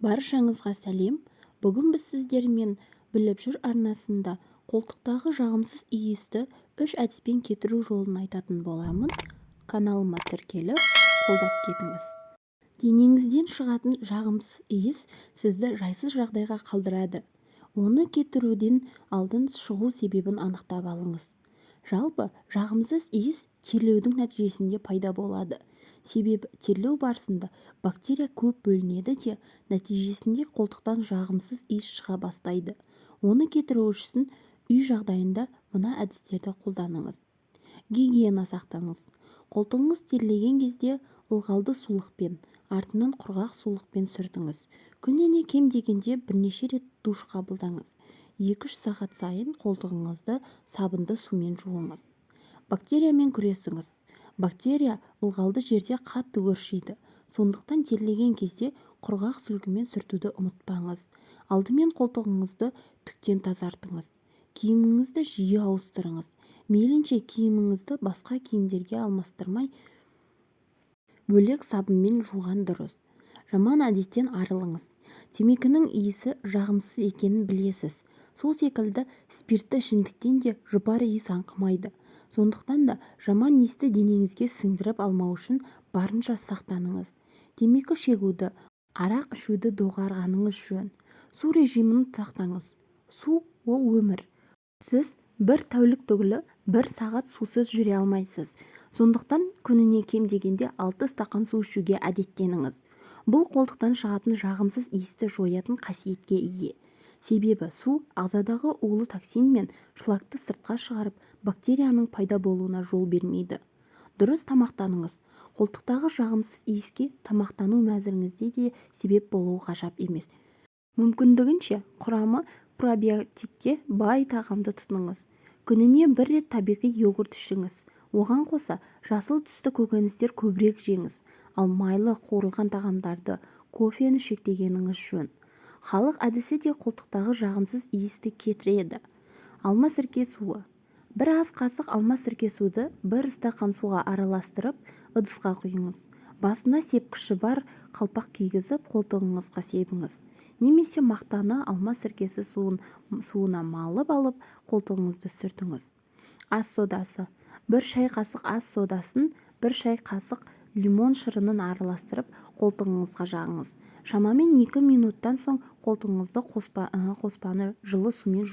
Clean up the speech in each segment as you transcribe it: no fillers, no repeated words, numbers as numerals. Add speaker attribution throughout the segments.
Speaker 1: Баршаңызға сәлем. Бүгін біз сіздермен біліп жүр арнасында қолтықтағы жағымсыз иісті 3 әдіспен кетіру жолын айтатын боламын. Каналыма тіркеліп, қолдап кетіңіз. Денеңізден шығатын жағымсыз иіс сізді жайсыз жағдайға қалдырады. Оны кетіруден алдын шығу себебін анықтап алыңыз. Жалпы, жағымсыз иіс терлеудің нәтижесінде пайда болады. Себебі терлеу барысында бактерия көп бөлінеді де, нәтижесінде қолтықтан жағымсыз иіс шыға бастайды. Оны кетіру үшін үй жағдайында мына әдістерді қолданыңыз. Гигиена сақтаңыз. Қолтығыңыз терлеген кезде ылғалды сулықпен, артынан құрғақ сулықпен сүртіңіз. Күніне кем дегенде бірнеше рет душ қабылдаңыз. 2-3 сағат сайын қолтығыңызды сабынды сумен жуыңыз. Бактериямен күресіңіз. Бактерия ылғалды жерде қатты өршиді. Сондықтан терлеген кезде құрғақ сүлгімен сүртуді ұмытпаңыз. Алдымен қолтығыңызды түктен тазартыңыз. Киіміңізді жиі ауыстырыңыз. Мейлінше киіміңізді басқа киімдерге алмастырмай, бөлек сабынмен жуған дұрыс. Жаман әдеттен арылыңыз. Темекінің иісі жағымсыз екенін білесіз. Сол секілді спиртті ішімдіктен де жұпар иіс аңқымайды. Сондықтан да жаман иісті денеңізге сіңдіріп алмау үшін барынша сақтаныңыз. Темекі шегуді, арақ ішуді доғарғаныңыз жөн. Су режимін сақтаңыз. Су – ол өмір. Сіз бір тәулік түгілі 1 сағат сусыз жүре алмайсыз. Сондықтан күніне кем дегенде 6 стақан су ішуге әдеттеніңіз. Бұл қолтықтан шығатын жағымсыз иісті жоятын қасиетке ие. Себебі су ағзадағы улы токсин мен шлакты сыртқа шығарып, бактерияның пайда болуына жол бермейді. Дұрыс тамақтаныңыз. Қолтықтағы жағымсыз иіске тамақтану мәзіріңізде де себеп болуы ғажап емес. Мүмкіндігінше құрамы пробиотикке бай тағамды тұтыныңыз. Күніне 1 рет табиғи йогурт ішіңіз. Оған қоса жасыл түсті көкөністер көбірек жеңіз. Ал майлы қуырылған тағамдарды, кофені шектегеніңіз жөн. Халық әдісі де қолтықтағы жағымсыз иісті кетіреді. Алма сірке суы. 1 ас қасық алма сірке суды 1 стақан суға араластырып, ыдысқа құйыңыз. Басына сепкіші бар қалпақ кигізіп, қолтығыңызға себіңіз. Немесе мақтаны алма сіркесі суына малып алып, қолтығыңызды сүртіңіз. Ас содасы. 1 шай қасық ас содасын 1 шай қасық лимон шырынын араластырып, қолтығыңызға жағыңыз. Шамамен 2 минуттан соң қолтығыңызды қоспаны жылы сумен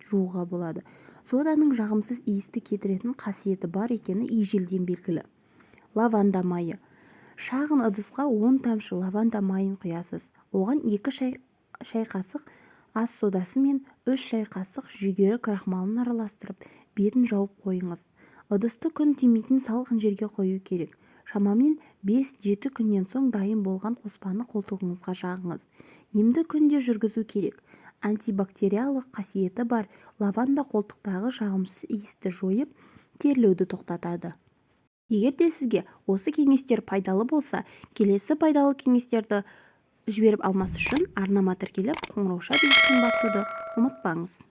Speaker 1: жууға болады. Соданың жағымсыз иісті кетіретін қасиеті бар екені ежелден белгілі. Лаванда майы. Шағын ыдысқа 10 тамшы лаванда майын құясыз. Оған 2 шай қасық ас содасы мен 3 шай қасық жүгері крахмалын араластырып, бетін жауып қойыңыз. Ыдысты күн тимейтін салқын жерге қою керек. Шамамен 5-7 күннен соң дайын болған қоспаны қолтығыңызға жағыңыз. Емді күнде жүргізу керек. Антибактериялық қасиеті бар лаванда қолтықтағы жағымсыз иісті жойып, терлеуді тоқтатады. Егер де сізге осы кеңестер пайдалы болса, келесі пайдалы кеңестерді жіберіп алмас үшін арнама тіркеліп, қоңырауша белгісін басуды ұмытпаңыз.